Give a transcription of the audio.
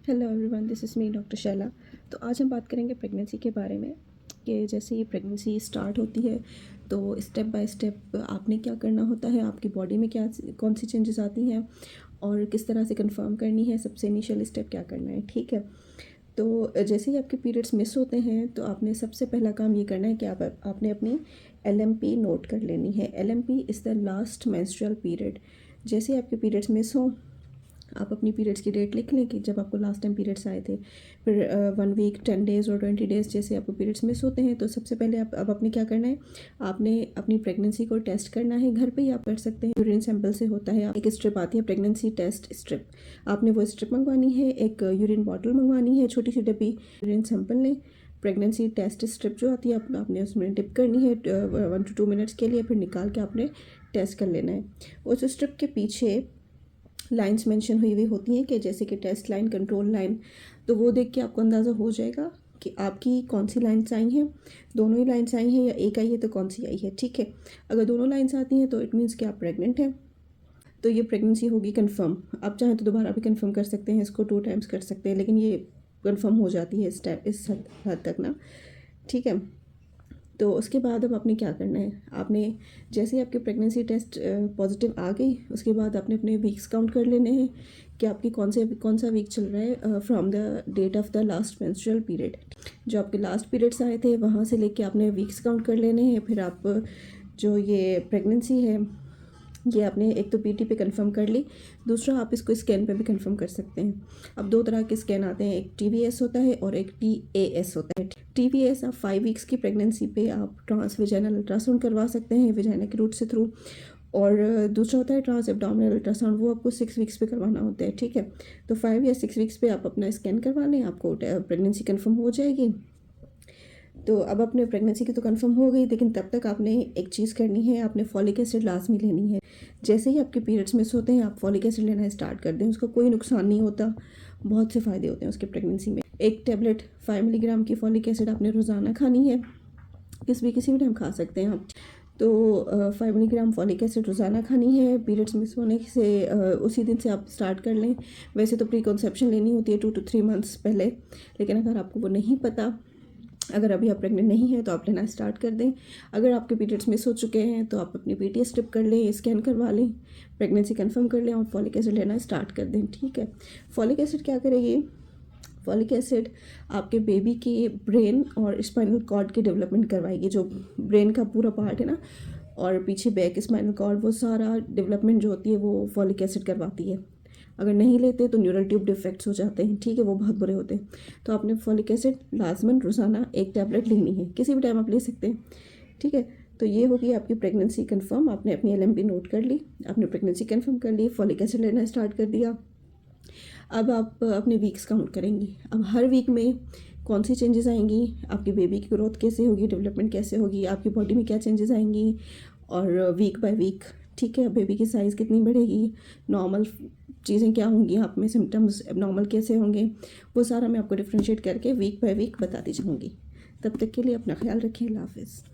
Hello everyone, this is me doctor Shaila. तो आज हम बात करेंगे प्रेगनेंसी के बारे में कि जैसे ये प्रेगनेंसी स्टार्ट होती है तो स्टेप बाय स्टेप आपने क्या करना होता है, आपकी बॉडी में क्या कौन सी चेंजेस आती हैं और किस तरह से कंफर्म करनी है, सबसे इनिशियल स्टेप क्या करना है। ठीक है, तो जैसे ही आपके पीरियड्स मिस होते हैं तो आपने सबसे पहला काम ये करना है कि आपने अपनी LMP नोट कर लेनी है। LMP is the last menstrual period. जैसे ही आपके पीरियड्स मिस हों आप अपनी पीरियड्स की डेट लिख लें कि जब आपको लास्ट टाइम पीरियड्स आए थे। फिर 1 वीक, 10 डेज़ और 20 डेज़ जैसे आपको पीरियड्स मिस होते हैं तो सबसे पहले आप अब आपने क्या करना है, आपने अपनी प्रेगनेंसी को टेस्ट करना है। घर पे ही आप कर सकते हैं, यूरिन सैंपल से होता है। एक स्ट्रिप आती है प्रेगनेंसी टेस्ट स्ट्रिप, आपने वो स्ट्रिप मंगवानी है। एक यूरिन बॉटल मंगवानी है, छोटी सी डब्बी। यूरिन सैंपल लें, प्रेगनेंसी टेस्ट स्ट्रिप जो आती है आपने उसमें डिप करनी है 1 to 2 मिनट्स के लिए, फिर निकाल के आपने टेस्ट कर लेना है। उस स्ट्रिप के पीछे लाइंस मेंशन हुई हुई होती हैं कि जैसे कि टेस्ट लाइन, कंट्रोल लाइन, तो वो देख के आपको अंदाज़ा हो जाएगा कि आपकी कौन सी लाइन्स आई हैं। दोनों ही लाइन्स आई हैं या एक आई है तो कौन सी आई है। ठीक है, अगर दोनों लाइन्स आती हैं तो इट मीन्स कि आप प्रेग्नेंट हैं, तो ये प्रेगनेंसी होगी कंफर्म। आप चाहें तो दोबारा भी कंफर्म कर सकते हैं, इसको 2 टाइम्स कर सकते हैं, लेकिन ये कंफर्म हो जाती है इस हद तक ना। ठीक है, तो उसके बाद अब आपने क्या करना है, आपने जैसे ही आपके प्रेगनेंसी टेस्ट पॉजिटिव आ गई उसके बाद आपने अपने वीक्स काउंट कर लेने हैं कि आपकी कौन सा वीक चल रहा है from the date of the last menstrual period. जो आपके लास्ट पीरियड्स आए थे वहाँ से लेके आपने वीक्स काउंट कर लेने हैं। फिर आप जो ये प्रेगनेंसी है ये आपने एक तो PT पे कंफर्म कर ली, दूसरा आप इसको स्कैन पे भी कंफर्म कर सकते हैं। अब 2 तरह के स्कैन आते हैं, एक TVS होता है और एक TAS होता है। TVS आप 5 वीक्स की प्रेगनेंसी पे आप ट्रांस वेजाइनल अल्ट्रासाउंड करवा सकते हैं वेजाइना के रूट से थ्रू, और दूसरा होता है ट्रांस एब्डोमिनल अल्ट्रासाउंड, वो आपको 6 वीक्स पे करवाना होता है। ठीक है, तो 5 या 6 वीक्स पे आप अपना स्कैन करवा लें, आपको प्रेगनेंसी कन्फर्म हो जाएगी। तो अब अपने प्रेगनेंसी की तो कंफर्म हो गई, लेकिन तब तक आपने एक चीज़ करनी है, आपने फॉलिक एसिड लाजमी लेनी है। जैसे ही आपके पीरियड्स मिस होते हैं आप फॉलिक एसिड लेना स्टार्ट कर दें, उसका कोई नुकसान नहीं होता, बहुत से फ़ायदे होते हैं उसके प्रेगनेंसी में। एक टेबलेट 5 मिलीग्राम की फॉलिक एसिड आपने रोज़ाना खानी है, किसी भी टाइम खा सकते हैं आप। तो 5 मिलीग्राम फॉलिक एसिड रोज़ाना खानी है। पीरियड्स मिस होने से उसी दिन से आप स्टार्ट कर लें। वैसे तो प्री कॉन्सेप्शन लेनी होती है 2 to 3 मंथ्स पहले, लेकिन अगर आपको वो नहीं पता, अगर अभी आप प्रेग्नेंट नहीं हैं तो आप लेना स्टार्ट कर दें। अगर आपके पीरियड्स मिस हो चुके हैं तो आप अपनी PTA स्ट्रिप कर लें, स्कैन करवा लें, प्रेगनेंसी कंफर्म कर लें और फॉलिक एसिड लेना स्टार्ट कर दें। ठीक है, फॉलिक एसिड क्या करेगी, फॉलिक एसिड आपके बेबी की ब्रेन और स्पाइनल कॉर्ड की डेवलपमेंट करवाएगी। जो ब्रेन का पूरा पार्ट है ना और पीछे बैक स्पाइनल कॉर्ड, वो सारा डेवलपमेंट जो होती है वो फॉलिक एसिड करवाती है। अगर नहीं लेते तो न्यूरल ट्यूब डिफेक्ट्स हो जाते हैं। ठीक है, वो बहुत बुरे होते हैं। तो आपने फॉलिक एसिड लाजमन रोज़ाना एक टैबलेट लेनी है, किसी भी टाइम आप ले सकते हैं। ठीक है, तो ये होगी आपकी प्रेगनेंसी कंफर्म। आपने अपनी LMP नोट कर ली, आपने प्रेगनेंसी कंफर्म कर ली, फॉलिक एसिड लेना स्टार्ट कर दिया। अब आप अपने वीक्स काउंट करेंगी। अब हर वीक में कौन सी चेंजेस आएंगी, आपकी बेबी की ग्रोथ कैसे होगी, डेवलपमेंट कैसे होगी, आपकी बॉडी में क्या चेंजेस आएंगी, और वीक बाय वीक। ठीक है, बेबी की साइज़ कितनी बढ़ेगी, नॉर्मल चीज़ें क्या होंगी, आप में सिम्टम्स एबनॉर्मल कैसे होंगे, वो सारा मैं आपको डिफ्रेंशिएट करके वीक बाय वीक बताती जाऊँगी। तब तक के लिए अपना ख्याल रखें। अल्लाह हाफ़िज़।